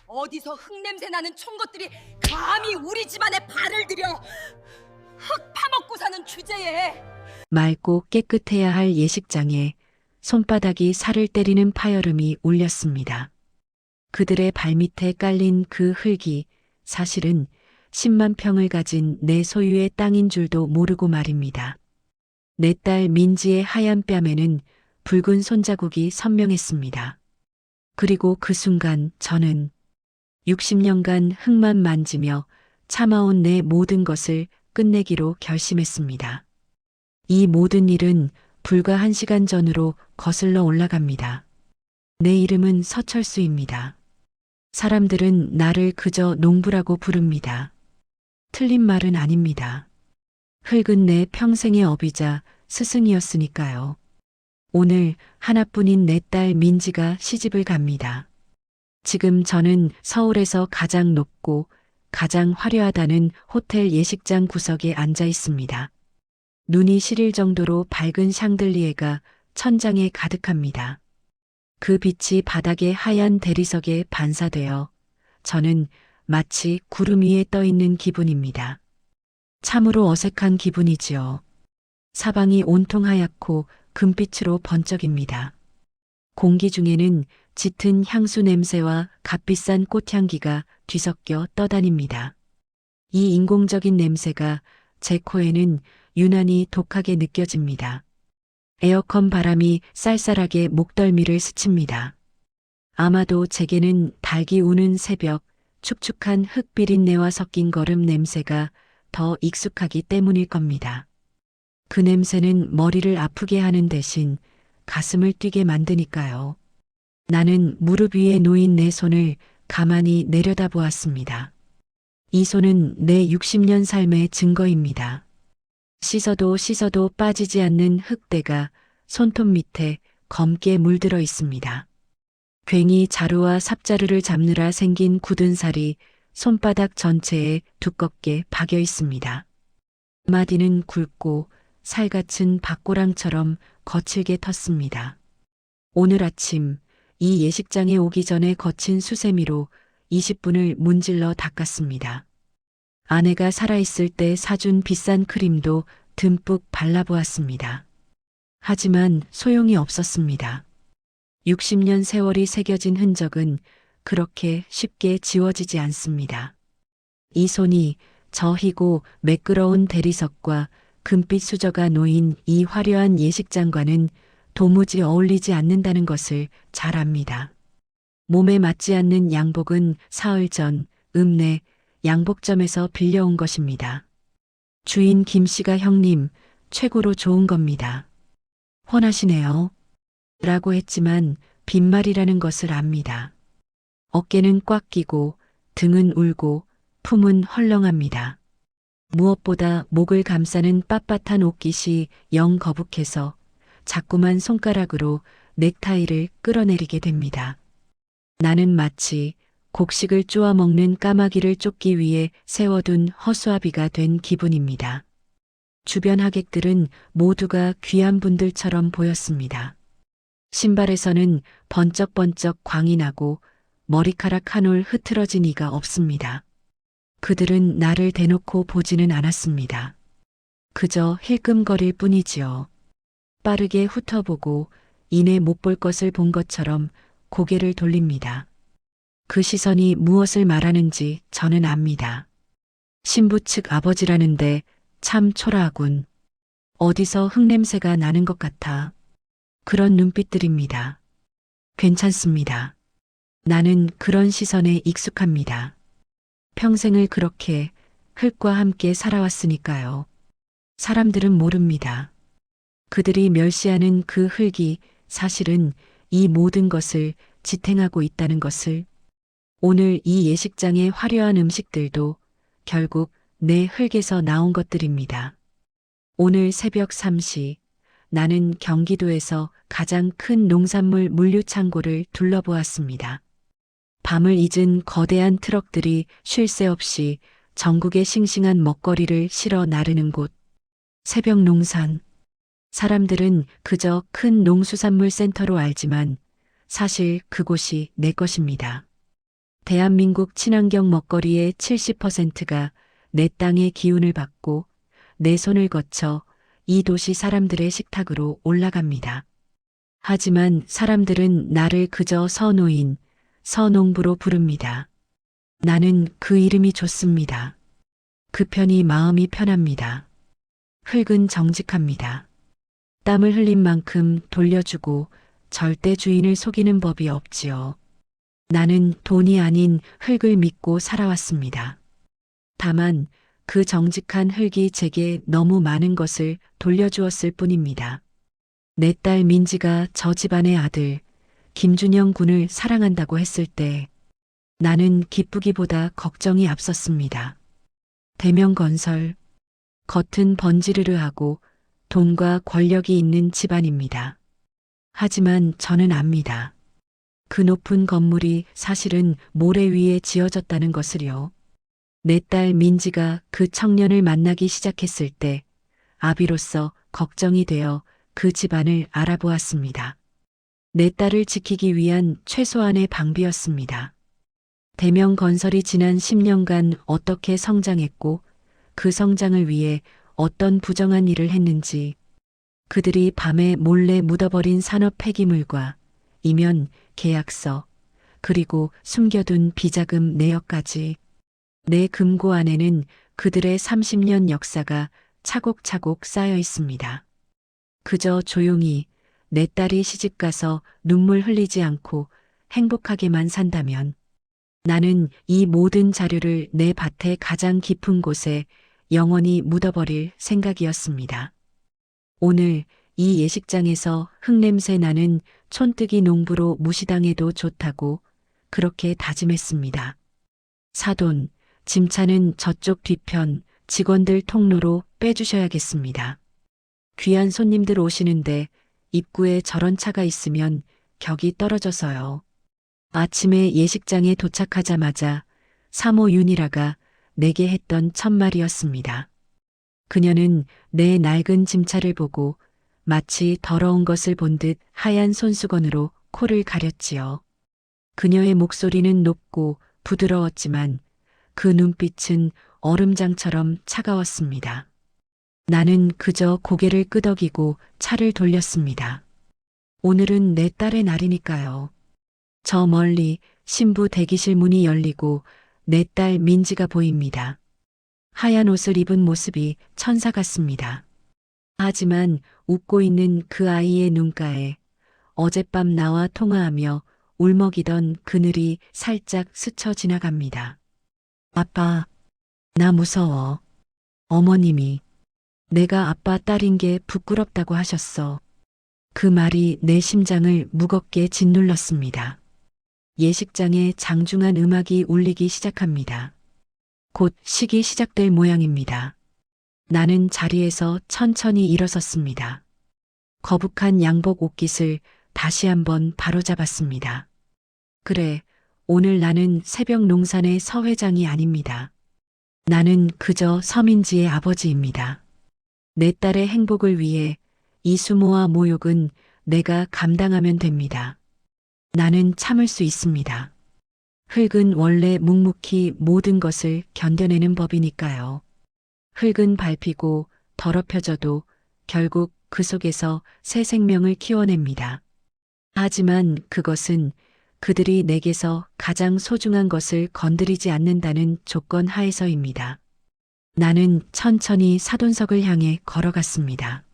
어디서 흙냄새 나는 총것들이 감히 우리 집안에 발을 들여 흙 파먹고 사는 주제에. 맑고 깨끗해야 할 예식장에 손바닥이 살을 때리는 파여름이 울렸습니다. 그들의 발밑에 깔린 그 흙이 사실은 10만 평을 가진 내 소유의 땅인 줄도 모르고 말입니다. 내 딸 민지의 하얀 뺨에는 붉은 손자국이 선명했습니다. 그리고 그 순간 저는 60년간 흙만 만지며 참아온 내 모든 것을 끝내기로 결심했습니다. 이 모든 일은 불과 1시간 전으로 거슬러 올라갑니다. 내 이름은 서철수입니다. 사람들은 나를 그저 농부라고 부릅니다. 틀린 말은 아닙니다. 흙은 내 평생의 업이자 스승이었으니까요. 오늘 하나뿐인 내 딸 민지가 시집을 갑니다. 지금 저는 서울에서 가장 높고 가장 화려하다는 호텔 예식장 구석에 앉아 있습니다. 눈이 시릴 정도로 밝은 샹들리에가 천장에 가득합니다. 그 빛이 바닥의 하얀 대리석에 반사되어 저는 마치 구름 위에 떠 있는 기분입니다. 참으로 어색한 기분이지요. 사방이 온통 하얗고 금빛으로 번쩍입니다. 공기 중에는 짙은 향수 냄새와 값비싼 꽃향기가 뒤섞여 떠다닙니다. 이 인공적인 냄새가 제 코에는 유난히 독하게 느껴집니다. 에어컨 바람이 쌀쌀하게 목덜미를 스칩니다. 아마도 제게는 닭이 우는 새벽, 축축한 흙 비린내와 섞인 거름 냄새가 더 익숙하기 때문일 겁니다. 그 냄새는 머리를 아프게 하는 대신 가슴을 뛰게 만드니까요. 나는 무릎 위에 놓인 내 손을 가만히 내려다보았습니다. 이 손은 내 60년 삶의 증거입니다. 씻어도 씻어도 빠지지 않는 흙대가 손톱 밑에 검게 물들어 있습니다. 괜히 자루와 삽자루를 잡느라 생긴 굳은 살이 손바닥 전체에 두껍게 박여 있습니다. 마디는 굵고 살같은 박고랑처럼 거칠게 텄습니다. 오늘 아침 이 예식장에 오기 전에 거친 수세미로 20분을 문질러 닦았습니다. 아내가 살아있을 때 사준 비싼 크림도 듬뿍 발라보았습니다. 하지만 소용이 없었습니다. 60년 세월이 새겨진 흔적은 그렇게 쉽게 지워지지 않습니다. 이 손이 저 희고 매끄러운 대리석과 금빛 수저가 놓인 이 화려한 예식장과는 도무지 어울리지 않는다는 것을 잘 압니다. 몸에 맞지 않는 양복은 사흘 전 읍내 양복점에서 빌려온 것입니다. 주인 김 씨가 형님, 최고로 좋은 겁니다. 훤하시네요. 라고 했지만 빈말이라는 것을 압니다. 어깨는 꽉 끼고 등은 울고 품은 헐렁합니다. 무엇보다 목을 감싸는 빳빳한 옷깃이 영 거북해서 자꾸만 손가락으로 넥타이를 끌어내리게 됩니다. 나는 마치 곡식을 쪼아 먹는 까마귀를 쫓기 위해 세워둔 허수아비가 된 기분입니다. 주변 하객들은 모두가 귀한 분들처럼 보였습니다. 신발에서는 번쩍번쩍 광이 나고 머리카락 한 올 흐트러진 이가 없습니다. 그들은 나를 대놓고 보지는 않았습니다. 그저 힐끔거릴 뿐이지요. 빠르게 훑어보고 이내 못 볼 것을 본 것처럼 고개를 돌립니다. 그 시선이 무엇을 말하는지 저는 압니다. 신부 측 아버지라는데 참 초라하군. 어디서 흙냄새가 나는 것 같아. 그런 눈빛들입니다. 괜찮습니다. 나는 그런 시선에 익숙합니다. 평생을 그렇게 흙과 함께 살아왔으니까요. 사람들은 모릅니다. 그들이 멸시하는 그 흙이 사실은 이 모든 것을 지탱하고 있다는 것을. 오늘 이 예식장의 화려한 음식들도 결국 내 흙에서 나온 것들입니다. 오늘 새벽 3시 나는 경기도에서 가장 큰 농산물 물류 창고를 둘러보았습니다. 밤을 잊은 거대한 트럭들이 쉴 새 없이 전국의 싱싱한 먹거리를 실어 나르는 곳. 새벽 농산. 사람들은 그저 큰 농수산물 센터로 알지만 사실 그곳이 내 것입니다. 대한민국 친환경 먹거리의 70%가 내 땅의 기운을 받고 내 손을 거쳐 이 도시 사람들의 식탁으로 올라갑니다. 하지만 사람들은 나를 그저 서노인, 서농부로 부릅니다. 나는 그 이름이 좋습니다. 그 편이 마음이 편합니다. 흙은 정직합니다. 땀을 흘린 만큼 돌려주고 절대 주인을 속이는 법이 없지요. 나는 돈이 아닌 흙을 믿고 살아왔습니다. 다만 그 정직한 흙이 제게 너무 많은 것을 돌려주었을 뿐입니다. 내 딸 민지가 저 집안의 아들 김준영 군을 사랑한다고 했을 때 나는 기쁘기보다 걱정이 앞섰습니다. 대명건설, 겉은 번지르르하고 돈과 권력이 있는 집안입니다. 하지만 저는 압니다. 그 높은 건물이 사실은 모래 위에 지어졌다는 것을요. 내 딸 민지가 그 청년을 만나기 시작했을 때 아비로서 걱정이 되어 그 집안을 알아보았습니다. 내 딸을 지키기 위한 최소한의 방비였습니다. 대명건설이 지난 10년간 어떻게 성장했고 그 성장을 위해 어떤 부정한 일을 했는지, 그들이 밤에 몰래 묻어버린 산업 폐기물과 이면 계약서, 그리고 숨겨둔 비자금 내역까지 내 금고 안에는 그들의 30년 역사가 차곡차곡 쌓여 있습니다. 그저 조용히 내 딸이 시집가서 눈물 흘리지 않고 행복하게만 산다면 나는 이 모든 자료를 내 밭의 가장 깊은 곳에 영원히 묻어버릴 생각이었습니다. 오늘 이 예식장에서 흙냄새 나는 촌뜨기 농부로 무시당해도 좋다고 그렇게 다짐했습니다. 사돈, 짐차는 저쪽 뒤편 직원들 통로로 빼주셔야겠습니다. 귀한 손님들 오시는데 입구에 저런 차가 있으면 격이 떨어져서요. 아침에 예식장에 도착하자마자 사모 윤이라가 내게 했던 첫말이었습니다. 그녀는 내 낡은 짐차를 보고 마치 더러운 것을 본 듯 하얀 손수건으로 코를 가렸지요. 그녀의 목소리는 높고 부드러웠지만 그 눈빛은 얼음장처럼 차가웠습니다. 나는 그저 고개를 끄덕이고 차를 돌렸습니다. 오늘은 내 딸의 날이니까요. 저 멀리 신부 대기실 문이 열리고 내 딸 민지가 보입니다. 하얀 옷을 입은 모습이 천사 같습니다. 하지만 웃고 있는 그 아이의 눈가에 어젯밤 나와 통화하며 울먹이던 그늘이 살짝 스쳐 지나갑니다. 아빠, 나 무서워. 어머님이 내가 아빠 딸인 게 부끄럽다고 하셨어. 그 말이 내 심장을 무겁게 짓눌렀습니다. 예식장에 장중한 음악이 울리기 시작합니다. 곧 식이 시작될 모양입니다. 나는 자리에서 천천히 일어섰습니다. 거북한 양복 옷깃을 다시 한번 바로잡았습니다. 그래, 오늘 나는 새벽 농산의 서회장이 아닙니다. 나는 그저 서민지의 아버지입니다. 내 딸의 행복을 위해 이 수모와 모욕은 내가 감당하면 됩니다. 나는 참을 수 있습니다. 흙은 원래 묵묵히 모든 것을 견뎌내는 법이니까요. 흙은 밟히고 더럽혀져도 결국 그 속에서 새 생명을 키워냅니다. 하지만 그것은 그들이 내게서 가장 소중한 것을 건드리지 않는다는 조건 하에서입니다. 나는 천천히 사돈석을 향해 걸어갔습니다.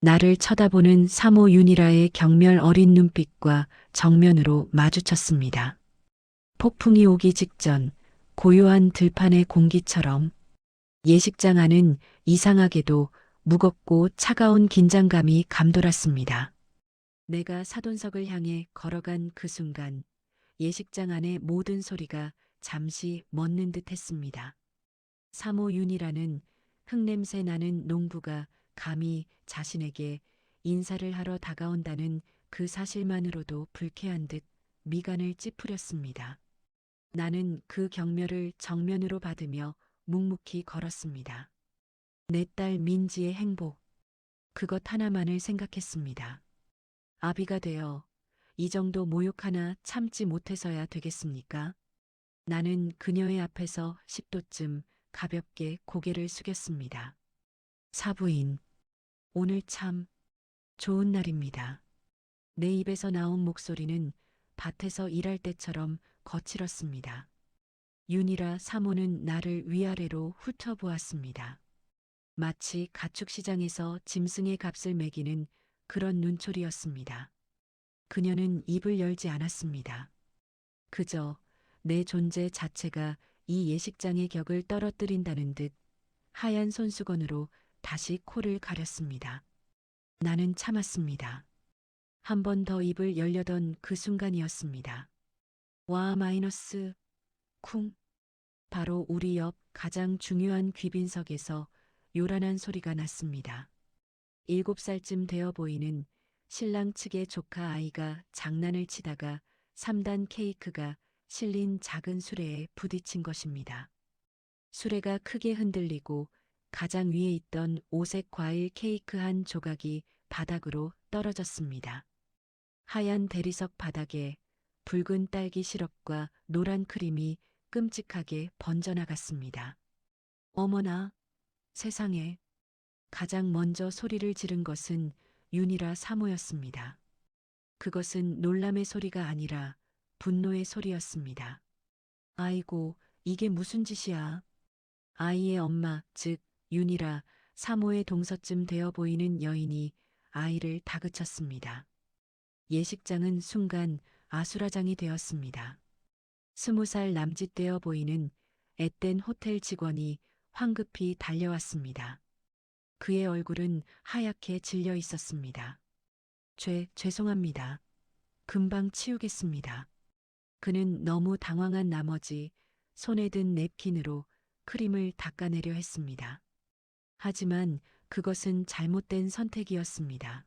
나를 쳐다보는 사모 윤이라의 경멸 어린 눈빛과 정면으로 마주쳤습니다. 폭풍이 오기 직전 고요한 들판의 공기처럼 예식장 안은 이상하게도 무겁고 차가운 긴장감이 감돌았습니다. 내가 사돈석을 향해 걸어간 그 순간 예식장 안의 모든 소리가 잠시 멎는 듯 했습니다. 사모 윤이라는 흙냄새 나는 농부가 감히 자신에게 인사를 하러 다가온다는 그 사실만으로도 불쾌한 듯 미간을 찌푸렸습니다. 나는 그 경멸을 정면으로 받으며 묵묵히 걸었습니다. 내 딸 민지의 행복, 그것 하나만을 생각했습니다. 아비가 되어 이 정도 모욕 하나 참지 못해서야 되겠습니까? 나는 그녀의 앞에서 10도쯤 가볍게 고개를 숙였습니다. 사부인, 오늘 참 좋은 날입니다. 내 입에서 나온 목소리는 밭에서 일할 때처럼 거칠었습니다. 윤이라 사모는 나를 위아래로 훑어보았습니다. 마치 가축시장에서 짐승의 값을 매기는 그런 눈초리였습니다. 그녀는 입을 열지 않았습니다. 그저 내 존재 자체가 이 예식장의 격을 떨어뜨린다는 듯 하얀 손수건으로 다시 코를 가렸습니다. 나는 참았습니다. 한 번 더 입을 열려던 그 순간이었습니다. 와 마이너스 쿵. 바로 우리 옆 가장 중요한 귀빈석에서 요란한 소리가 났습니다. 7살쯤 되어 보이는 신랑 측의 조카 아이가 장난을 치다가 3단 케이크가 실린 작은 수레에 부딪힌 것입니다. 수레가 크게 흔들리고 가장 위에 있던 오색 과일 케이크 한 조각이 바닥으로 떨어졌습니다. 하얀 대리석 바닥에 붉은 딸기 시럽과 노란 크림이 끔찍하게 번져나갔습니다. 어머나, 세상에. 가장 먼저 소리를 지른 것은 윤이라 사모였습니다. 그것은 놀람의 소리가 아니라 분노의 소리였습니다. 아이고, 이게 무슨 짓이야. 아이의 엄마, 즉 윤이라 사모의 동서쯤 되어 보이는 여인이 아이를 다그쳤습니다. 예식장은 순간 아수라장이 되었습니다. 20살 남짓 되어 보이는 앳된 호텔 직원이 황급히 달려왔습니다. 그의 얼굴은 하얗게 질려 있었습니다. 죄송합니다. 금방 치우겠습니다. 그는 너무 당황한 나머지 손에 든 냅킨으로 크림을 닦아내려 했습니다. 하지만 그것은 잘못된 선택이었습니다.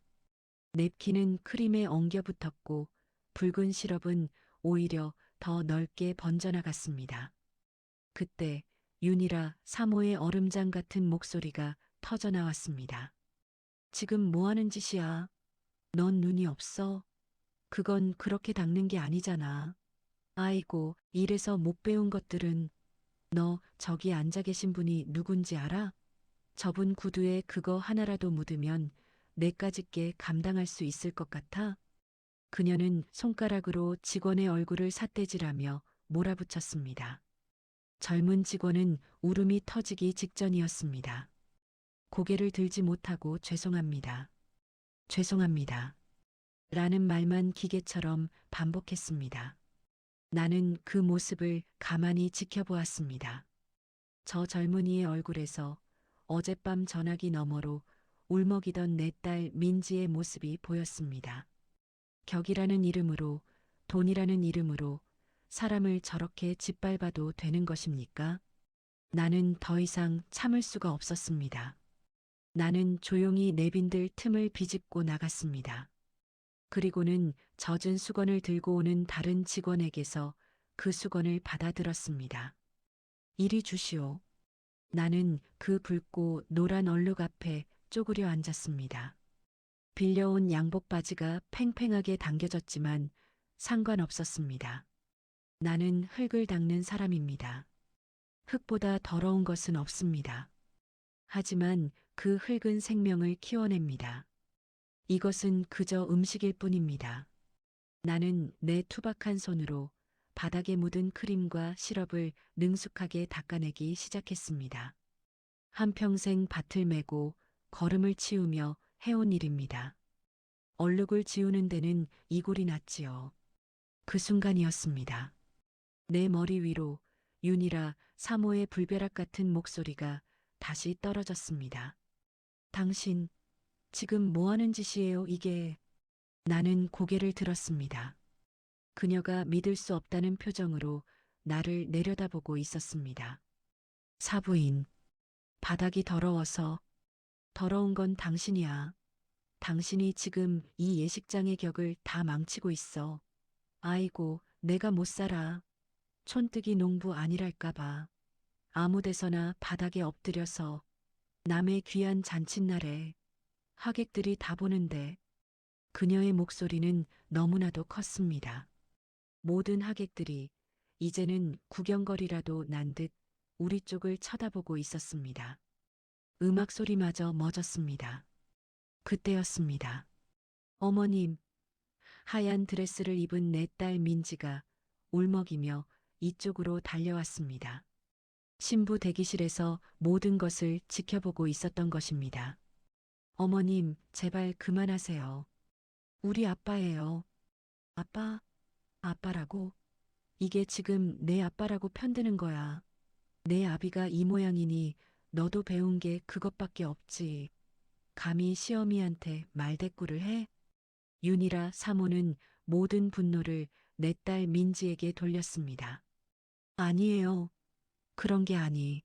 냅킨은 크림에 엉겨 붙었고 붉은 시럽은 오히려 더 넓게 번져나갔습니다. 그때 윤이라 사모의 얼음장 같은 목소리가 터져나왔습니다. 지금 뭐 하는 짓이야? 넌 눈이 없어? 그건 그렇게 닦는 게 아니잖아. 아이고, 이래서 못 배운 것들은. 너 저기 앉아 계신 분이 누군지 알아? 저분 구두에 그거 하나라도 묻으면 내까짓 게 감당할 수 있을 것 같아? 그녀는 손가락으로 직원의 얼굴을 삿대질하며 몰아붙였습니다. 젊은 직원은 울음이 터지기 직전이었습니다. 고개를 들지 못하고 죄송합니다. 죄송합니다. 라는 말만 기계처럼 반복했습니다. 나는 그 모습을 가만히 지켜보았습니다. 저 젊은이의 얼굴에서 어젯밤 전화기 너머로 울먹이던 내 딸 민지의 모습이 보였습니다. 격이라는 이름으로, 돈이라는 이름으로 사람을 저렇게 짓밟아도 되는 것입니까? 나는 더 이상 참을 수가 없었습니다. 나는 조용히 내빈들 틈을 비집고 나갔습니다. 그리고는 젖은 수건을 들고 오는 다른 직원에게서 그 수건을 받아들었습니다. 이리 주시오. 나는 그 붉고 노란 얼룩 앞에 쪼그려 앉았습니다. 빌려온 양복 바지가 팽팽하게 당겨졌지만 상관없었습니다. 나는 흙을 닦는 사람입니다. 흙보다 더러운 것은 없습니다. 하지만 그 흙은 생명을 키워냅니다. 이것은 그저 음식일 뿐입니다. 나는 내 투박한 손으로 바닥에 묻은 크림과 시럽을 능숙하게 닦아내기 시작했습니다. 한평생 밭을 메고 거름을 치우며 해온 일입니다. 얼룩을 지우는 데는 이골이 났지요. 그 순간이었습니다. 내 머리 위로 윤이라 사모의 불벼락 같은 목소리가 다시 떨어졌습니다. 당신, 지금 뭐 하는 짓이에요, 이게? 나는 고개를 들었습니다. 그녀가 믿을 수 없다는 표정으로 나를 내려다보고 있었습니다. 사부인, 바닥이 더러워서. 더러운 건 당신이야. 당신이 지금 이 예식장의 격을 다 망치고 있어. 아이고, 내가 못 살아. 촌뜨기 농부 아니랄까봐. 아무 데서나 바닥에 엎드려서 남의 귀한 잔칫날에 하객들이 다 보는데. 그녀의 목소리는 너무나도 컸습니다. 모든 하객들이 이제는 구경거리라도 난 듯 우리 쪽을 쳐다보고 있었습니다. 음악 소리마저 멎었습니다. 그때였습니다. 어머님, 하얀 드레스를 입은 내 딸 민지가 울먹이며 이쪽으로 달려왔습니다. 신부 대기실에서 모든 것을 지켜보고 있었던 것입니다. 어머님, 제발 그만하세요. 우리 아빠예요. 아빠, 아빠라고? 이게 지금 내 아빠라고 편드는 거야. 내 아비가 이 모양이니 너도 배운 게 그것밖에 없지. 감히 시어미한테 말대꾸를 해? 윤이라 사모는 모든 분노를 내 딸 민지에게 돌렸습니다. 아니에요. 그런 게 아니.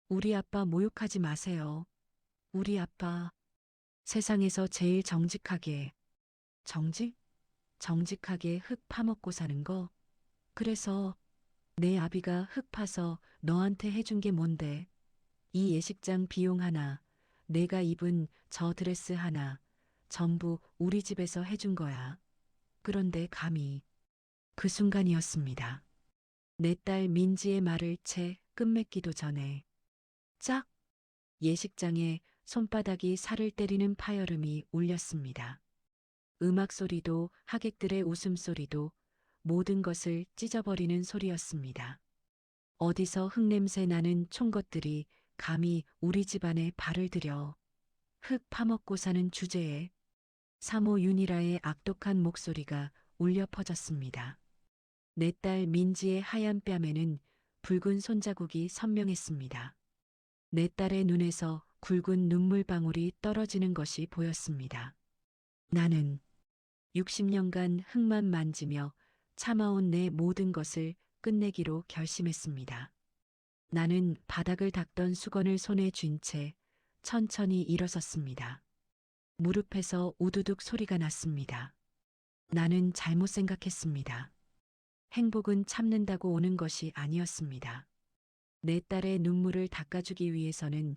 우리 아빠 모욕하지 마세요. 우리 아빠 세상에서 제일 정직하게, 정직? 정직하게 흙 파먹고 사는 거. 그래서 내 아비가 흙 파서 너한테 해준 게 뭔데? 이 예식장 비용 하나, 내가 입은 저 드레스 하나, 전부 우리 집에서 해준 거야. 그런데 감히 그 순간이었습니다. 내 딸 민지의 말을 채 끝맺기도 전에 짝! 예식장에 손바닥이 살을 때리는 파열음이 울렸습니다. 음악 소리도 하객들의 웃음소리도 모든 것을 찢어버리는 소리였습니다. 어디서 흙냄새 나는 총것들이 감히 우리 집안에 발을 들여 흙 파먹고 사는 주제에 사모 윤이라의 악독한 목소리가 울려 퍼졌습니다. 내 딸 민지의 하얀 뺨에는 붉은 손자국이 선명했습니다. 내 딸의 눈에서 굵은 눈물방울이 떨어지는 것이 보였습니다. 나는 60년간 흙만 만지며 참아온 내 모든 것을 끝내기로 결심했습니다. 나는 바닥을 닦던 수건을 손에 쥔 채 천천히 일어섰습니다. 무릎에서 우두둑 소리가 났습니다. 나는 잘못 생각했습니다. 행복은 참는다고 오는 것이 아니었습니다. 내 딸의 눈물을 닦아주기 위해서는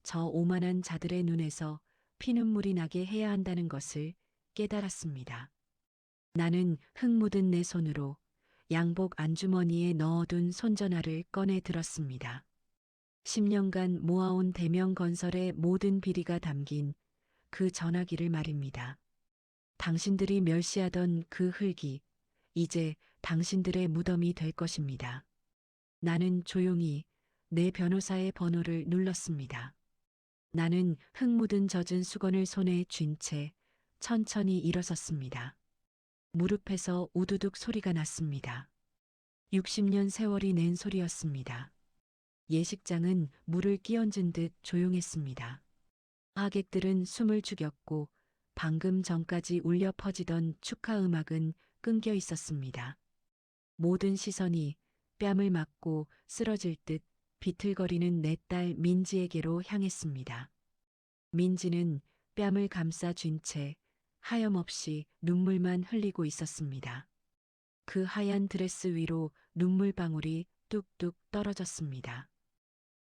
저 오만한 자들의 눈에서 피눈물이 나게 해야 한다는 것을 깨달았습니다. 나는 흙 묻은 내 손으로 양복 안주머니에 넣어둔 손전화를 꺼내 들었습니다. 10년간 모아온 대명건설의 모든 비리가 담긴 그 전화기를 말입니다. 당신들이 멸시하던 그 흙이 이제 당신들의 무덤이 될 것입니다. 나는 조용히 내 변호사의 번호를 눌렀습니다. 나는 흙 묻은 젖은 수건을 손에 쥔 채 천천히 일어섰습니다. 무릎에서 우두둑 소리가 났습니다. 60년 세월이 낸 소리였습니다. 예식장은 물을 끼얹은 듯 조용했습니다. 하객들은 숨을 죽였고 방금 전까지 울려 퍼지던 축하 음악은 끊겨 있었습니다. 모든 시선이 뺨을 맞고 쓰러질 듯 비틀거리는 내 딸 민지에게로 향했습니다. 민지는 뺨을 감싸 쥔 채 하염없이 눈물만 흘리고 있었습니다. 그 하얀 드레스 위로 눈물방울이 뚝뚝 떨어졌습니다.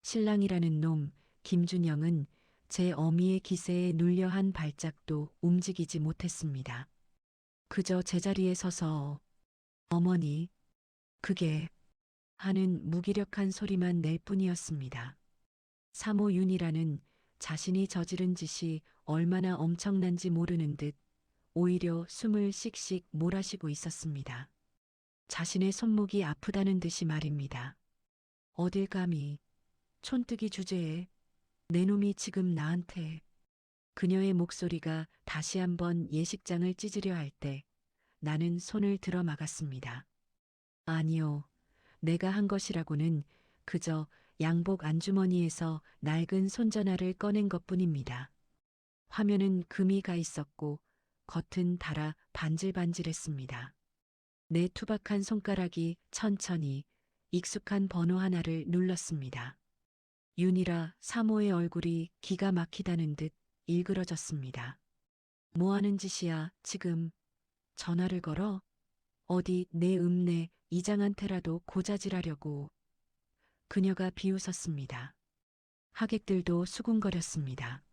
신랑이라는 놈 김준영은 제 어미의 기세에 눌려 한 발짝도 움직이지 못했습니다. 그저 제자리에 서서 어머니, 그게 하는 무기력한 소리만 낼 뿐이었습니다. 사모 윤이라는 자신이 저지른 짓이 얼마나 엄청난지 모르는 듯 오히려 숨을 씩씩 몰아쉬고 있었습니다. 자신의 손목이 아프다는 듯이 말입니다. 어딜 감히 촌뜨기 주제에 내 놈이 지금 나한테. 그녀의 목소리가 다시 한번 예식장을 찢으려 할 때 나는 손을 들어 막았습니다. 아니요, 내가 한 것이라고는 그저 양복 안주머니에서 낡은 손전화를 꺼낸 것뿐입니다. 화면은 금이 가 있었고 겉은 달아 반질반질했습니다. 내 투박한 손가락이 천천히 익숙한 번호 하나를 눌렀습니다. 윤이라 사모의 얼굴이 기가 막히다는 듯 일그러졌습니다. 뭐 하는 짓이야, 지금. 전화를 걸어? 어디 내 읍내 이장한테라도 고자질하려고. 그녀가 비웃었습니다. 하객들도 수군거렸습니다.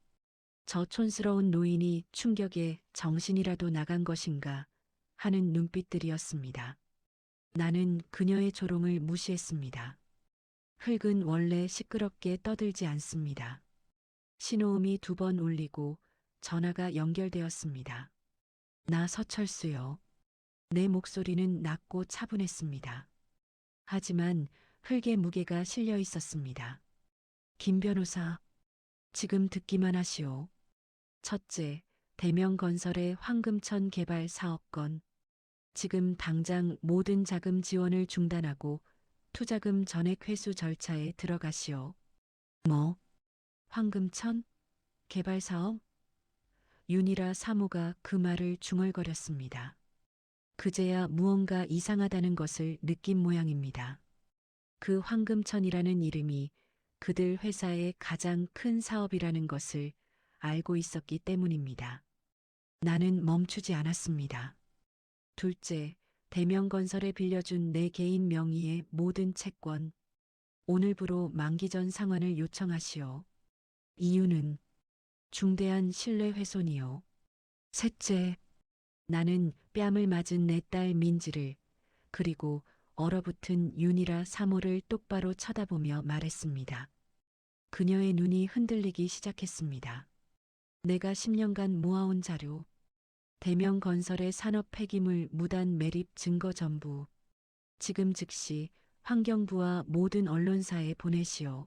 저 촌스러운 노인이 충격에 정신이라도 나간 것인가 하는 눈빛들이었습니다. 나는 그녀의 조롱을 무시했습니다. 흙은 원래 시끄럽게 떠들지 않습니다. 신호음이 2번 울리고 전화가 연결되었습니다. 나 서철수요. 내 목소리는 낮고 차분했습니다. 하지만 흙의 무게가 실려 있었습니다. 김 변호사, 지금 듣기만 하시오. 첫째, 대명건설의 황금천 개발 사업권. 지금 당장 모든 자금 지원을 중단하고 투자금 전액 회수 절차에 들어가시오. 뭐? 황금천? 개발 사업? 윤이라 사모가 그 말을 중얼거렸습니다. 그제야 무언가 이상하다는 것을 느낀 모양입니다. 그 황금천이라는 이름이 그들 회사의 가장 큰 사업이라는 것을 알고 있었기 때문입니다. 나는 멈추지 않았습니다. 둘째, 대명건설에 빌려준 내 개인 명의의 모든 채권. 오늘부로 만기 전 상환을 요청하시오. 이유는 중대한 신뢰 훼손이요. 셋째, 나는 뺨을 맞은 내 딸 민지를 그리고 얼어붙은 윤이라 사모를 똑바로 쳐다보며 말했습니다. 그녀의 눈이 흔들리기 시작했습니다. 내가 10년간 모아온 자료, 대명건설의 산업 폐기물 무단 매립 증거 전부, 지금 즉시 환경부와 모든 언론사에 보내시오.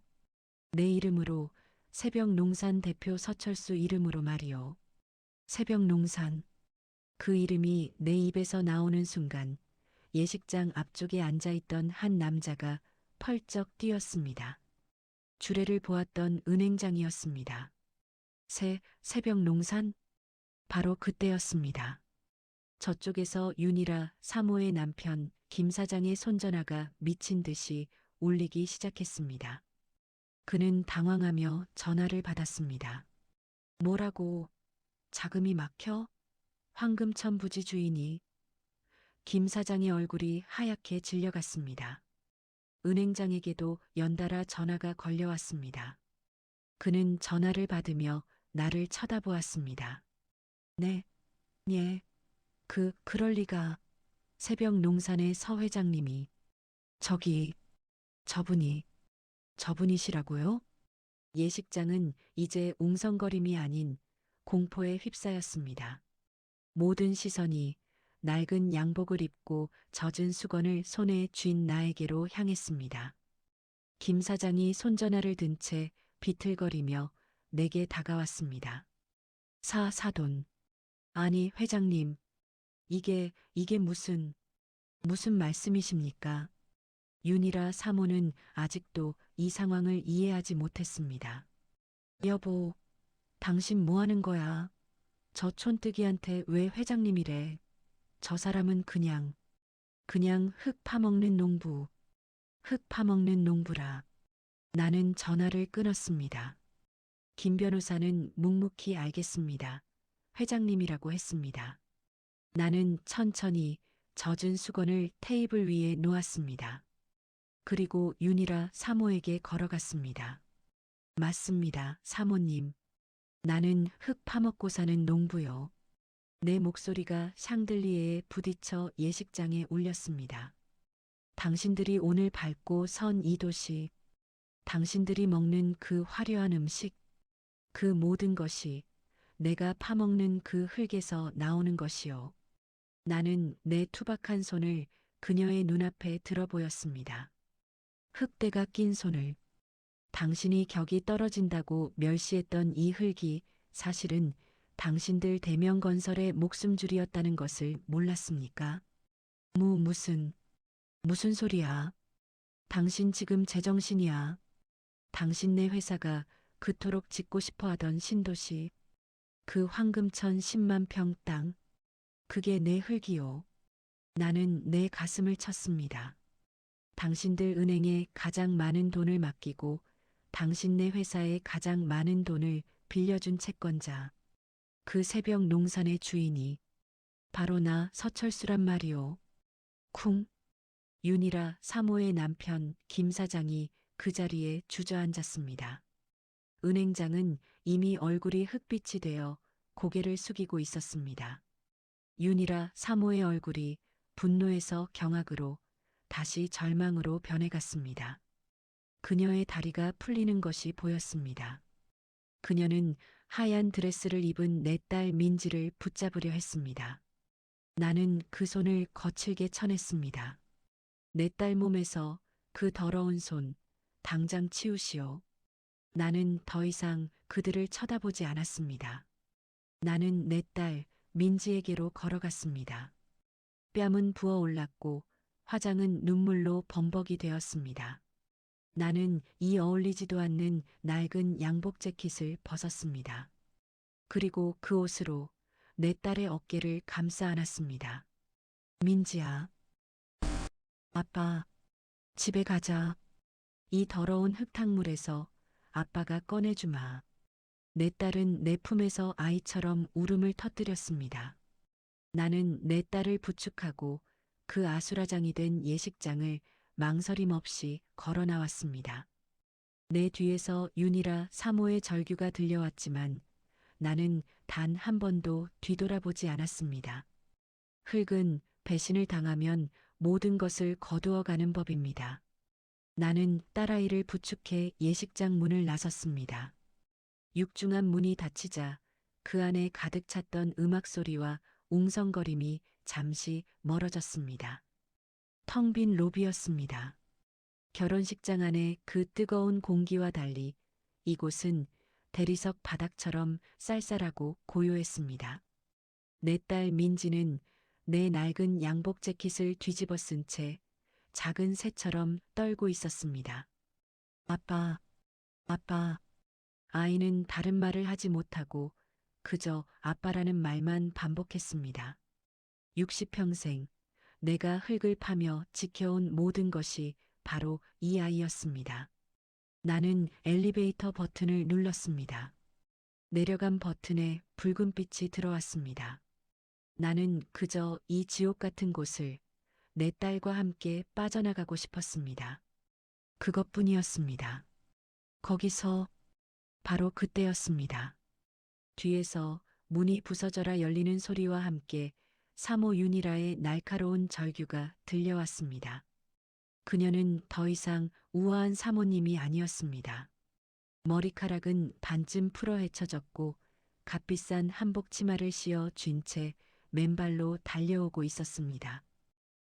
내 이름으로 새벽농산 대표 서철수 이름으로 말이오. 새벽농산. 그 이름이 내 입에서 나오는 순간 예식장 앞쪽에 앉아있던 한 남자가 펄쩍 뛰었습니다. 주례를 보았던 은행장이었습니다. 새벽농산? 바로 그때였습니다. 저쪽에서 윤이라 사모의 남편 김 사장의 손전화가 미친 듯이 울리기 시작했습니다. 그는 당황하며 전화를 받았습니다. 뭐라고? 자금이 막혀? 황금천 부지 주인이. 김 사장의 얼굴이 하얗게 질려갔습니다. 은행장에게도 연달아 전화가 걸려왔습니다. 그는 전화를 받으며 나를 쳐다보았습니다. 네, 예, 그럴 리가. 새벽 농산의 서 회장님이. 저분이시라고요? 예식장은 이제 웅성거림이 아닌 공포에 휩싸였습니다. 모든 시선이 낡은 양복을 입고 젖은 수건을 손에 쥔 나에게로 향했습니다. 김 사장이 손전화를 든 채 비틀거리며 내게 다가왔습니다. 사돈. 아니, 회장님. 이게 무슨 말씀이십니까? 윤이라 사모는 아직도 이 상황을 이해하지 못했습니다. 여보, 당신 뭐 하는 거야? 저 촌뜨기한테 왜 회장님이래? 저 사람은 그냥 흙 파먹는 농부라. 나는 전화를 끊었습니다. 김 변호사는 묵묵히 알겠습니다. 회장님이라고 했습니다. 나는 천천히 젖은 수건을 테이블 위에 놓았습니다. 그리고 윤이라 사모에게 걸어갔습니다. 맞습니다, 사모님. 나는 흙 파먹고 사는 농부요. 내 목소리가 샹들리에에 부딪혀 예식장에 울렸습니다. 당신들이 오늘 밟고 선 이 도시, 당신들이 먹는 그 화려한 음식, 그 모든 것이 내가 파먹는 그 흙에서 나오는 것이요. 나는 내 투박한 손을 그녀의 눈앞에 들어 보였습니다. 흙대가 낀 손을. 당신이 격이 떨어진다고 멸시했던 이 흙이 사실은 당신들 대명건설의 목숨줄이었다는 것을 몰랐습니까? 무슨 소리야? 당신 지금 제정신이야. 당신네 회사가 그토록 짓고 싶어 하던 신도시, 그 황금천 10만 평 땅, 그게 내 흙이요. 나는 내 가슴을 쳤습니다. 당신들 은행에 가장 많은 돈을 맡기고 당신네 회사에 가장 많은 돈을 빌려준 채권자, 그 새벽 농산의 주인이 바로 나 서철수란 말이오. 쿵. 윤이라 사모의 남편 김 사장이 그 자리에 주저앉았습니다. 은행장은 이미 얼굴이 흑빛이 되어 고개를 숙이고 있었습니다. 윤이라 사모의 얼굴이 분노에서 경악으로 다시 절망으로 변해갔습니다. 그녀의 다리가 풀리는 것이 보였습니다. 그녀는 하얀 드레스를 입은 내 딸 민지를 붙잡으려 했습니다. 나는 그 손을 거칠게 쳐냈습니다. 내 딸 몸에서 그 더러운 손, 당장 치우시오. 나는 더 이상 그들을 쳐다보지 않았습니다. 나는 내 딸 민지에게로 걸어갔습니다. 뺨은 부어올랐고 화장은 눈물로 범벅이 되었습니다. 나는 이 어울리지도 않는 낡은 양복 재킷을 벗었습니다. 그리고 그 옷으로 내 딸의 어깨를 감싸 안았습니다. 민지야. 아빠, 집에 가자. 이 더러운 흙탕물에서 아빠가 꺼내주마. 내 딸은 내 품에서 아이처럼 울음을 터뜨렸습니다. 나는 내 딸을 부축하고 그 아수라장이 된 예식장을 망설임 없이 걸어 나왔습니다. 내 뒤에서 윤이라 사모의 절규가 들려왔지만 나는 단 한 번도 뒤돌아보지 않았습니다. 흙은 배신을 당하면 모든 것을 거두어 가는 법입니다. 나는 딸아이를 부축해 예식장 문을 나섰습니다. 육중한 문이 닫히자 그 안에 가득 찼던 음악 소리와 웅성거림이 잠시 멀어졌습니다. 텅 빈 로비였습니다. 결혼식장 안의 그 뜨거운 공기와 달리 이곳은 대리석 바닥처럼 쌀쌀하고 고요했습니다. 내 딸 민지는 내 낡은 양복 재킷을 뒤집어 쓴 채 작은 새처럼 떨고 있었습니다. 아빠, 아빠. 아이는 다른 말을 하지 못하고 그저 아빠라는 말만 반복했습니다. 60평생 내가 흙을 파며 지켜온 모든 것이 바로 이 아이였습니다. 나는 엘리베이터 버튼을 눌렀습니다. 내려간 버튼에 붉은 빛이 들어왔습니다. 나는 그저 이 지옥 같은 곳을 내 딸과 함께 빠져나가고 싶었습니다. 그것뿐이었습니다. 거기서 바로 그때였습니다. 뒤에서 문이 부서져라 열리는 소리와 함께 사모 윤이라의 날카로운 절규가 들려왔습니다. 그녀는 더 이상 우아한 사모님이 아니었습니다. 머리카락은 반쯤 풀어 헤쳐졌고 값비싼 한복 치마를 씌어 쥔 채 맨발로 달려오고 있었습니다.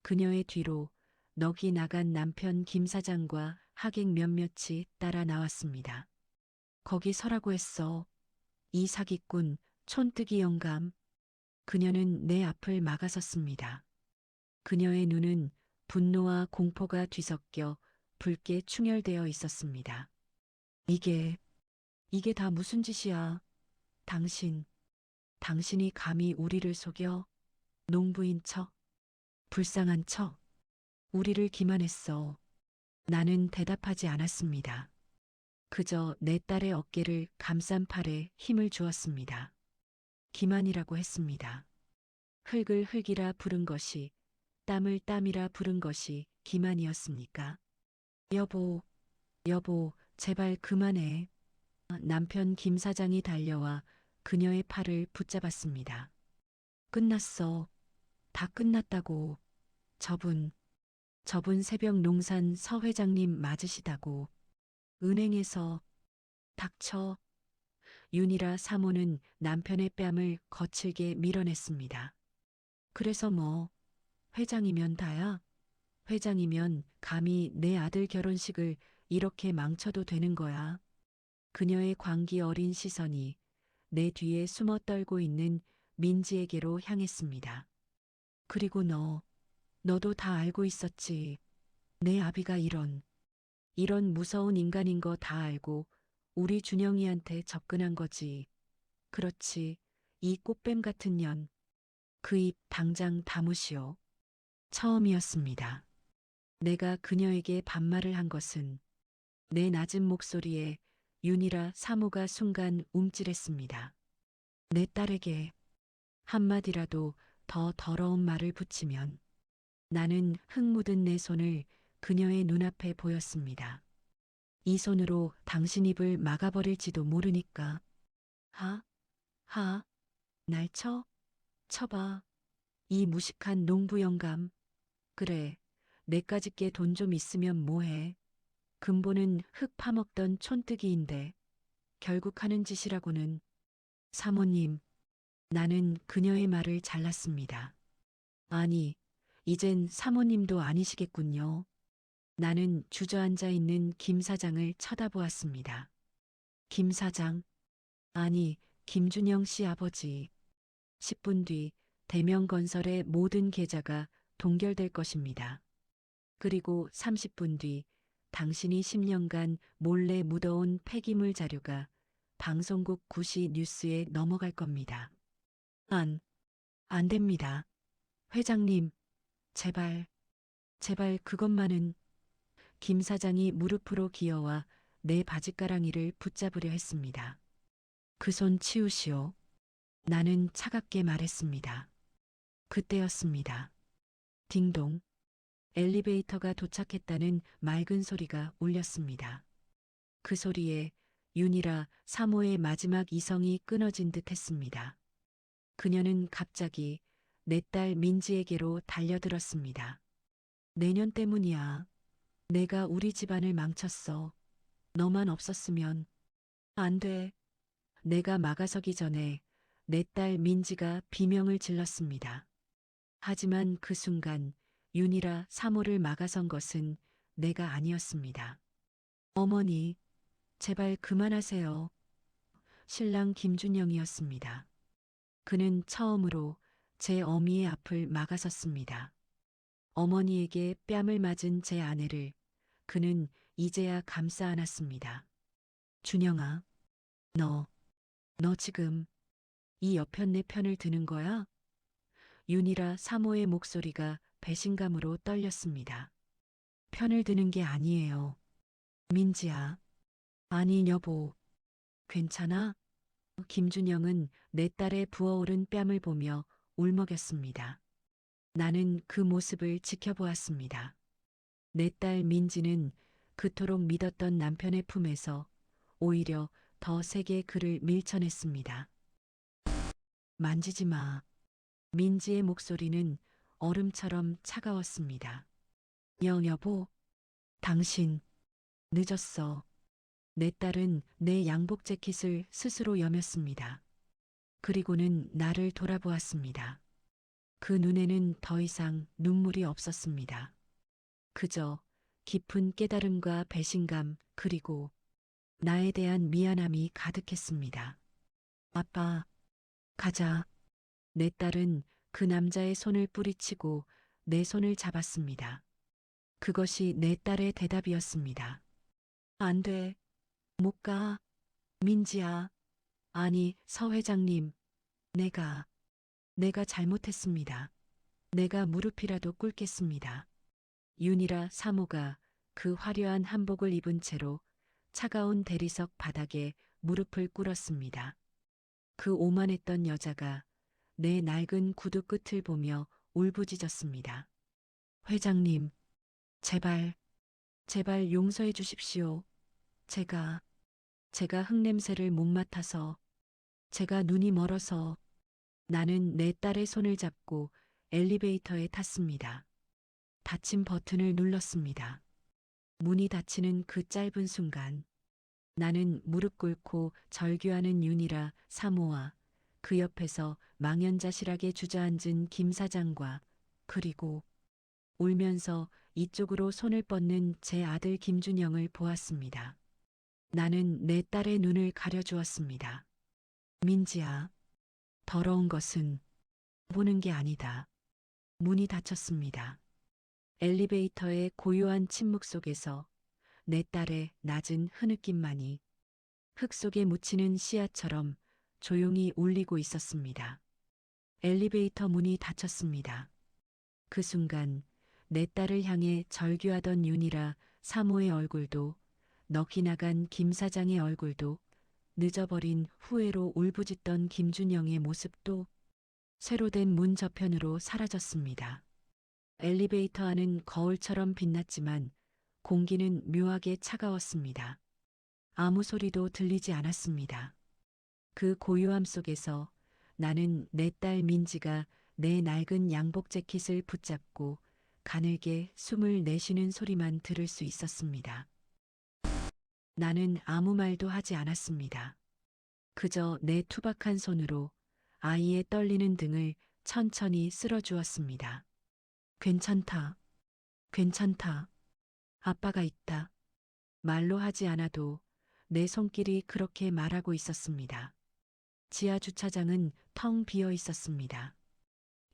그녀의 뒤로 넋이 나간 남편 김 사장과 하객 몇몇이 따라 나왔습니다. 거기 서라고 했어. 이 사기꾼, 촌뜨기 영감. 그녀는 내 앞을 막아섰습니다. 그녀의 눈은 분노와 공포가 뒤섞여 붉게 충혈되어 있었습니다. 이게 다 무슨 짓이야? 당신이 감히 우리를 속여? 농부인 척, 불쌍한 척, 우리를 기만했어. 나는 대답하지 않았습니다. 그저 내 딸의 어깨를 감싼 팔에 힘을 주었습니다. 기만이라고 했습니다. 흙을 흙이라 부른 것이, 땀을 땀이라 부른 것이 기만이었습니까? 여보, 제발 그만해. 남편 김 사장이 달려와 그녀의 팔을 붙잡았습니다. 끝났어. 다 끝났다고. 저분 새벽 농산 서 회장님 맞으시다고. 은행에서. 닥쳐. 윤이라 사모는 남편의 뺨을 거칠게 밀어냈습니다. 그래서 뭐, 회장이면 다야? 회장이면 감히 내 아들 결혼식을 이렇게 망쳐도 되는 거야. 그녀의 광기 어린 시선이 내 뒤에 숨어 떨고 있는 민지에게로 향했습니다. 그리고 너도 다 알고 있었지. 내 아비가 이런 무서운 인간인 거 다 알고 우리 준영이한테 접근한 거지. 그렇지. 이 꽃뱀 같은 년. 그 입 당장 다무시오. 처음이었습니다. 내가 그녀에게 반말을 한 것은 내 낮은 목소리에 윤이라 사모가 순간 움찔했습니다. 내 딸에게 한마디라도 더 더러운 말을 붙이면 나는 흙 묻은 내 손을 그녀의 눈앞에 보였습니다. 이 손으로 당신 입을 막아버릴지도 모르니까. 하, 날 쳐봐. 이 무식한 농부 영감. 그래, 내까짓 게 돈 좀 있으면 뭐해. 근본은 흙 파먹던 촌뜨기인데 결국 하는 짓이라고는. 사모님, 나는 그녀의 말을 잘랐습니다. 아니, 이젠 사모님도 아니시겠군요. 나는 주저앉아 있는 김 사장을 쳐다보았습니다. 김 사장? 아니, 김준영 씨 아버지. 10분 뒤 대명건설의 모든 계좌가 동결될 것입니다. 그리고 30분 뒤 당신이 10년간 몰래 묻어온 폐기물 자료가 방송국 구시 뉴스에 넘어갈 겁니다. 안 됩니다. 회장님, 제발, 제발 그것만은. 김 사장이 무릎으로 기어와 내 바짓가랑이를 붙잡으려 했습니다. 그 손 치우시오. 나는 차갑게 말했습니다. 그때였습니다. 딩동. 엘리베이터가 도착했다는 맑은 소리가 울렸습니다. 그 소리에 윤이라 사모의 마지막 이성이 끊어진 듯 했습니다. 그녀는 갑자기 내 딸 민지에게로 달려들었습니다. 내년 때문이야. 내가 우리 집안을 망쳤어. 너만 없었으면. 안 돼. 내가 막아서기 전에 내 딸 민지가 비명을 질렀습니다. 하지만 그 순간 윤이라 사모를 막아선 것은 내가 아니었습니다. 어머니, 제발 그만하세요. 신랑 김준영이었습니다. 그는 처음으로 제 어미의 앞을 막아섰습니다. 어머니에게 뺨을 맞은 제 아내를 그는 이제야 감싸 안았습니다. 준영아, 너 지금 이 여편 내 편을 드는 거야? 윤이라 사모의 목소리가 배신감으로 떨렸습니다. 편을 드는 게 아니에요. 민지야. 아니, 여보. 괜찮아? 김준영은 내 딸의 부어오른 뺨을 보며 울먹였습니다. 나는 그 모습을 지켜보았습니다. 내 딸 민지는 그토록 믿었던 남편의 품에서 오히려 더 세게 그를 밀쳐냈습니다. 만지지 마. 민지의 목소리는 얼음처럼 차가웠습니다. 여보, 당신, 늦었어. 내 딸은 내 양복 재킷을 스스로 여몄습니다. 그리고는 나를 돌아보았습니다. 그 눈에는 더 이상 눈물이 없었습니다. 그저 깊은 깨달음과 배신감 그리고 나에 대한 미안함이 가득했습니다. 아빠, 가자. 내 딸은 그 남자의 손을 뿌리치고 내 손을 잡았습니다. 그것이 내 딸의 대답이었습니다. 안 돼. 못 가. 민지야. 아니, 서 회장님. 내가 잘못했습니다. 내가 무릎이라도 꿇겠습니다. 윤이라 사모가 그 화려한 한복을 입은 채로 차가운 대리석 바닥에 무릎을 꿇었습니다. 그 오만했던 여자가 내 낡은 구두 끝을 보며 울부짖었습니다. 회장님, 제발 용서해 주십시오. 제가 흙냄새를 못 맡아서, 제가 눈이 멀어서. 나는 내 딸의 손을 잡고 엘리베이터에 탔습니다. 닫힌 버튼을 눌렀습니다. 문이 닫히는 그 짧은 순간 나는 무릎 꿇고 절규하는 윤이라 사모와 그 옆에서 망연자실하게 주저앉은 김 사장과 그리고 울면서 이쪽으로 손을 뻗는 제 아들 김준영을 보았습니다. 나는 내 딸의 눈을 가려주었습니다. 민지야, 더러운 것은 보는 게 아니다. 문이 닫혔습니다. 엘리베이터의 고요한 침묵 속에서 내 딸의 낮은 흐느낌만이 흙 속에 묻히는 씨앗처럼 조용히 울리고 있었습니다. 엘리베이터 문이 닫혔습니다. 그 순간 내 딸을 향해 절규하던 윤이라 사모의 얼굴도 넋이 나간 김 사장의 얼굴도 늦어버린 후회로 울부짖던 김준영의 모습도 쇠로 된 문 저편으로 사라졌습니다. 엘리베이터 안은 거울처럼 빛났지만 공기는 묘하게 차가웠습니다. 아무 소리도 들리지 않았습니다. 그 고요함 속에서 나는 내 딸 민지가 내 낡은 양복 재킷을 붙잡고 가늘게 숨을 내쉬는 소리만 들을 수 있었습니다. 나는 아무 말도 하지 않았습니다. 그저 내 투박한 손으로 아이의 떨리는 등을 천천히 쓸어주었습니다. 괜찮다. 괜찮다. 아빠가 있다. 말로 하지 않아도 내 손길이 그렇게 말하고 있었습니다. 지하 주차장은 텅 비어 있었습니다.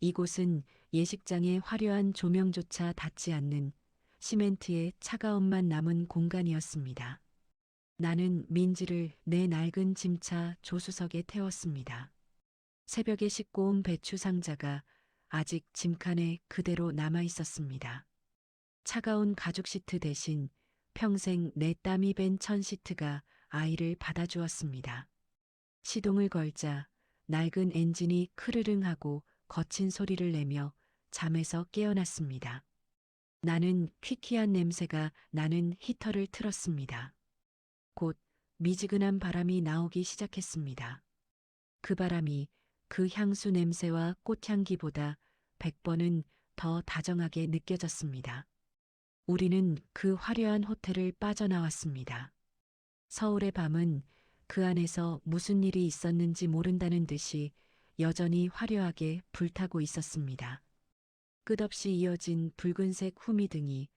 이곳은 예식장의 화려한 조명조차 닿지 않는 시멘트의 차가움만 남은 공간이었습니다. 나는 민지를 내 낡은 짐차 조수석에 태웠습니다. 새벽에 싣고 온 배추 상자가 아직 짐칸에 그대로 남아 있었습니다. 차가운 가죽 시트 대신 평생 내 땀이 밴 천 시트가 아이를 받아주었습니다. 시동을 걸자 낡은 엔진이 크르릉하고 거친 소리를 내며 잠에서 깨어났습니다. 나는 퀴퀴한 냄새가 나는 히터를 틀었습니다. 곧 미지근한 바람이 나오기 시작했습니다. 그 바람이 그 향수 냄새와 꽃향기보다 100번은 더 다정하게 느껴졌습니다. 우리는 그 화려한 호텔을 빠져나왔습니다. 서울의 밤은 그 안에서 무슨 일이 있었는지 모른다는 듯이 여전히 화려하게 불타고 있었습니다. 끝없이 이어진 붉은색 후미등이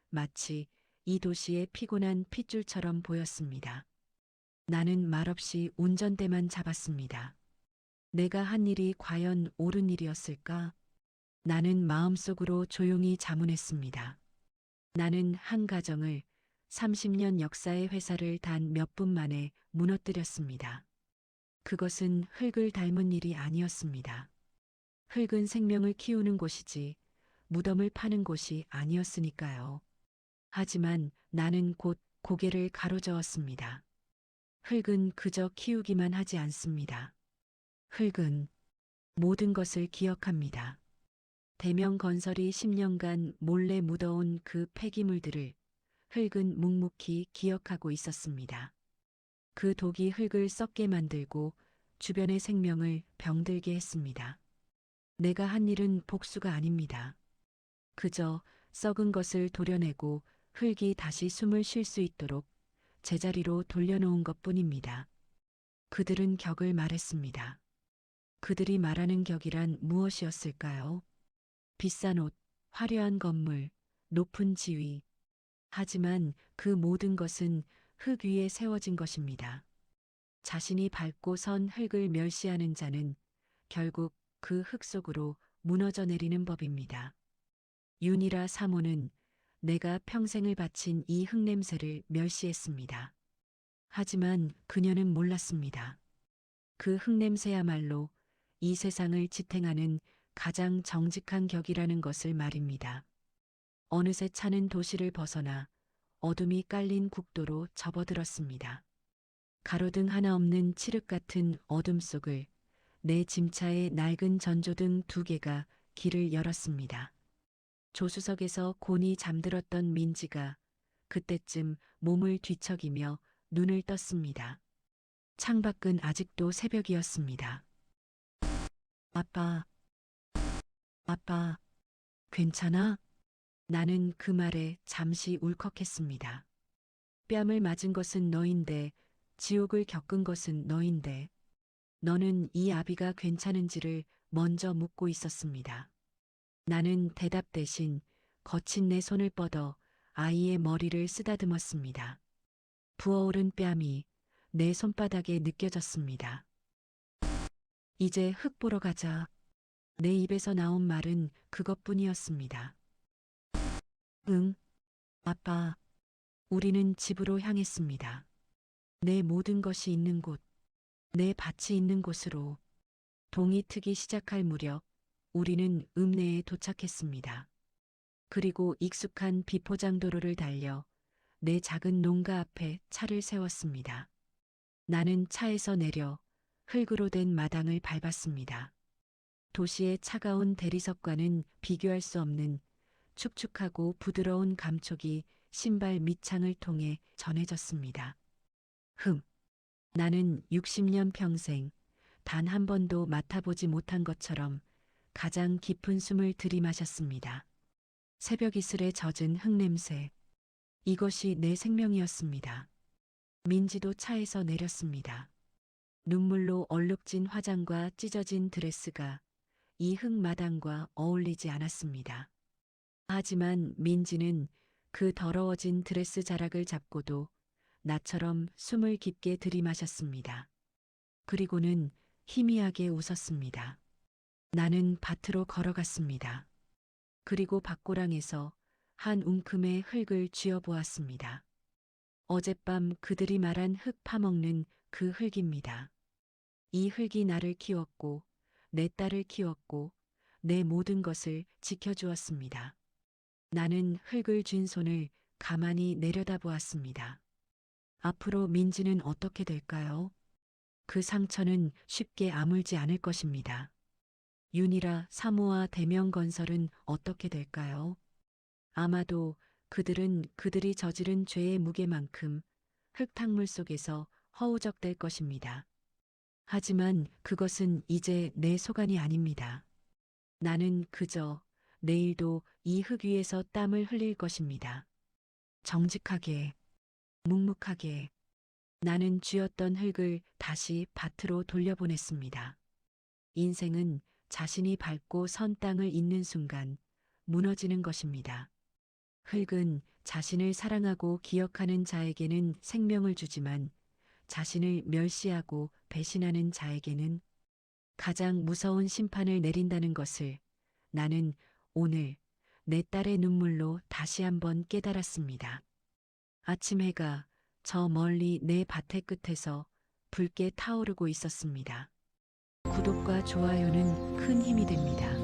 마치 이 도시의 피곤한 핏줄처럼 보였습니다. 나는 말없이 운전대만 잡았습니다. 내가 한 일이 과연 옳은 일이었을까? 나는 마음속으로 조용히 자문했습니다. 나는 한 가정을 30년 역사의 회사를 단 몇 분 만에 무너뜨렸습니다. 그것은 흙을 닮은 일이 아니었습니다. 흙은 생명을 키우는 곳이지 무덤을 파는 곳이 아니었으니까요. 하지만 나는 곧 고개를 가로저었습니다. 흙은 그저 키우기만 하지 않습니다. 흙은 모든 것을 기억합니다. 대명 건설이 10년간 몰래 묻어온 그 폐기물들을 흙은 묵묵히 기억하고 있었습니다. 그 독이 흙을 썩게 만들고 주변의 생명을 병들게 했습니다. 내가 한 일은 복수가 아닙니다. 그저 썩은 것을 도려내고 흙이 다시 숨을 쉴 수 있도록 제자리로 돌려놓은 것뿐입니다. 그들은 격을 말했습니다. 그들이 말하는 격이란 무엇이었을까요? 비싼 옷, 화려한 건물, 높은 지위. 하지만 그 모든 것은 흙 위에 세워진 것입니다. 자신이 밟고 선 흙을 멸시하는 자는 결국 그 흙 속으로 무너져 내리는 법입니다. 윤이라 사모는 내가 평생을 바친 이 흙냄새를 멸시했습니다. 하지만 그녀는 몰랐습니다. 그 흙냄새야말로 이 세상을 지탱하는 가장 정직한 격이라는 것을 말입니다. 어느새 차는 도시를 벗어나 어둠이 깔린 국도로 접어들었습니다. 가로등 하나 없는 칠흑 같은 어둠 속을 내 짐차의 낡은 전조등 2개가 길을 열었습니다. 조수석에서 곤히 잠들었던 민지가 그때쯤 몸을 뒤척이며 눈을 떴습니다. 창밖은 아직도 새벽이었습니다. 아빠, 아빠, 괜찮아? 나는 그 말에 잠시 울컥했습니다. 뺨을 맞은 것은 너인데, 지옥을 겪은 것은 너인데, 너는 이 아비가 괜찮은지를 먼저 묻고 있었습니다. 나는 대답 대신 거친 내 손을 뻗어 아이의 머리를 쓰다듬었습니다. 부어오른 뺨이 내 손바닥에 느껴졌습니다. 이제 흙 보러 가자. 내 입에서 나온 말은 그것뿐이었습니다. 응, 아빠. 우리는 집으로 향했습니다. 내 모든 것이 있는 곳, 내 밭이 있는 곳으로. 동이 트기 시작할 무렵 우리는 읍내에 도착했습니다. 그리고 익숙한 비포장 도로를 달려 내 작은 농가 앞에 차를 세웠습니다. 나는 차에서 내려 흙으로 된 마당을 밟았습니다. 도시의 차가운 대리석과는 비교할 수 없는 축축하고 부드러운 감촉이 신발 밑창을 통해 전해졌습니다. 나는 60년 평생 단 한 번도 맡아보지 못한 것처럼 가장 깊은 숨을 들이마셨습니다. 새벽 이슬에 젖은 흙냄새. 이것이 내 생명이었습니다. 민지도 차에서 내렸습니다. 눈물로 얼룩진 화장과 찢어진 드레스가 이 흙마당과 어울리지 않았습니다. 하지만 민지는 그 더러워진 드레스 자락을 잡고도 나처럼 숨을 깊게 들이마셨습니다. 그리고는 희미하게 웃었습니다. 나는 밭으로 걸어갔습니다. 그리고 밭고랑에서 한 움큼의 흙을 쥐어보았습니다. 어젯밤 그들이 말한 흙 파먹는 그 흙입니다. 이 흙이 나를 키웠고, 내 딸을 키웠고, 내 모든 것을 지켜주었습니다. 나는 흙을 쥔 손을 가만히 내려다보았습니다. 앞으로 민지는 어떻게 될까요? 그 상처는 쉽게 아물지 않을 것입니다. 윤이라 사모와 대명건설은 어떻게 될까요? 아마도 그들은 그들이 저지른 죄의 무게만큼 흙탕물 속에서 허우적될 것입니다. 하지만 그것은 이제 내 소관이 아닙니다. 나는 그저 내일도 이 흙 위에서 땀을 흘릴 것입니다. 정직하게, 묵묵하게 나는 쥐었던 흙을 다시 밭으로 돌려보냈습니다. 인생은 자신이 밟고 선 땅을 잇는 순간 무너지는 것입니다. 흙은 자신을 사랑하고 기억하는 자에게는 생명을 주지만 자신을 멸시하고 배신하는 자에게는 가장 무서운 심판을 내린다는 것을 나는 오늘 내 딸의 눈물로 다시 한번 깨달았습니다. 아침 해가 저 멀리 내 밭의 끝에서 붉게 타오르고 있었습니다. 구독과 좋아요는 큰 힘이 됩니다.